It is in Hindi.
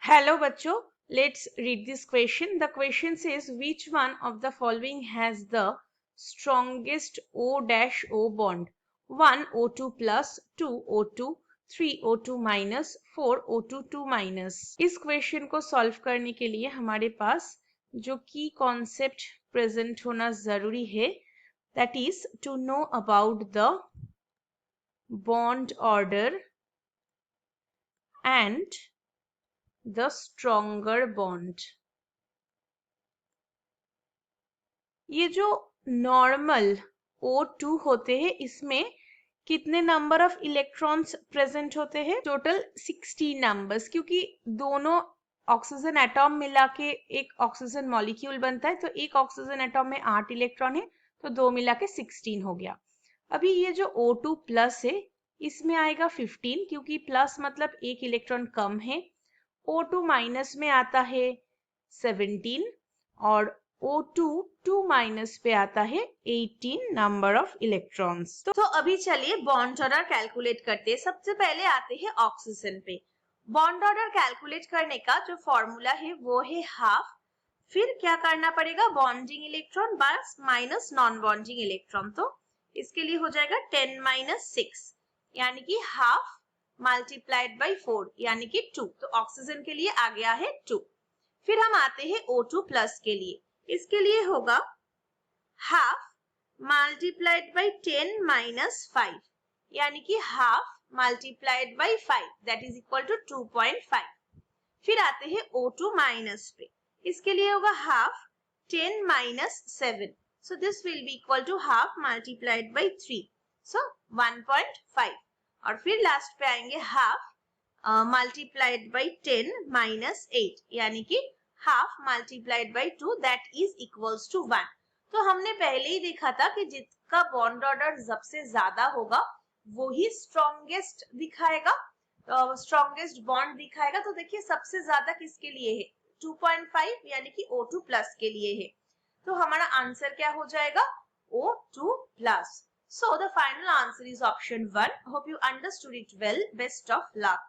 Hello बच्चों, let's read this question. The question says which one of the following has the strongest O-O bond? 1 O2 plus, 2 O2, 3 O2 minus, 4 O2 2 minus. इस क्वेश्चन को सॉल्व करने के लिए हमारे पास जो की कॉन्सेप्ट प्रेजेंट होना जरूरी है, that is to know about the bond order and the stronger bond. ये जो नॉर्मल O2 होते हैं इसमें कितने नंबर ऑफ इलेक्ट्रॉन्स प्रेजेंट होते हैं? टोटल 16 नंबर्स, क्योंकि दोनों ऑक्सीजन एटॉम मिला के एक ऑक्सीजन मॉलिक्यूल बनता है, तो एक ऑक्सीजन एटॉम में 8 इलेक्ट्रॉन है, तो दो मिला के 16 हो गया। अभी ये जो O2 प्लस है इसमें आएगा 15, क्योंकि प्लस मतलब एक इलेक्ट्रॉन कम है। O2 माइनस में आता है 17 और O2 2 माइनस पे आता है 18 नंबर ऑफ इलेक्ट्रॉन्स। तो अभी चलिए बॉन्ड ऑर्डर कैलकुलेट करते हैं। सबसे पहले आते हैं ऑक्सीजन पे। बॉन्ड ऑर्डर कैलकुलेट करने का जो फॉर्मूला है वो है हाफ, फिर क्या करना पड़ेगा, बॉन्डिंग इलेक्ट्रॉन बस माइनस नॉन बॉन्डिंग इलेक्ट्रॉन। तो इसके लिए हो जाएगा 10 माइनस 6 यानी कि हाफ मल्टीप्लाइड बाई 4 यानी कि 2। तो ऑक्सीजन के लिए आ गया है 2। फिर हम आते हैं O2 प्लस के लिए। इसके लिए होगा हाफ मल्टीप्लाइड बाई 10 माइनस 5 यानी कि half multiplied by 5 that is equal to 2.5। फिर आते हैं O2 माइनस पे। इसके लिए होगा half 10 minus 7, so this will be equal to half multiplied by 3, so 1.5। और फिर लास्ट पे आएंगे हाफ मल्टीप्लाइड बाई 10 माइनस 8 यानी कि half multiplied by 2 that is equals to 1। तो हमने पहले ही देखा था कि जिसका बॉन्ड ऑर्डर सबसे ज्यादा होगा वो ही स्ट्रॉन्गेस्ट दिखाएगा, स्ट्रॉन्गेस्ट बॉन्ड दिखाएगा। तो देखिए सबसे ज्यादा किसके लिए है, 2.5 यानी कि O2 प्लस के लिए है। तो हमारा आंसर क्या हो जाएगा, O2 plus. So the final answer is option 1. Hope you understood it well. Best of luck.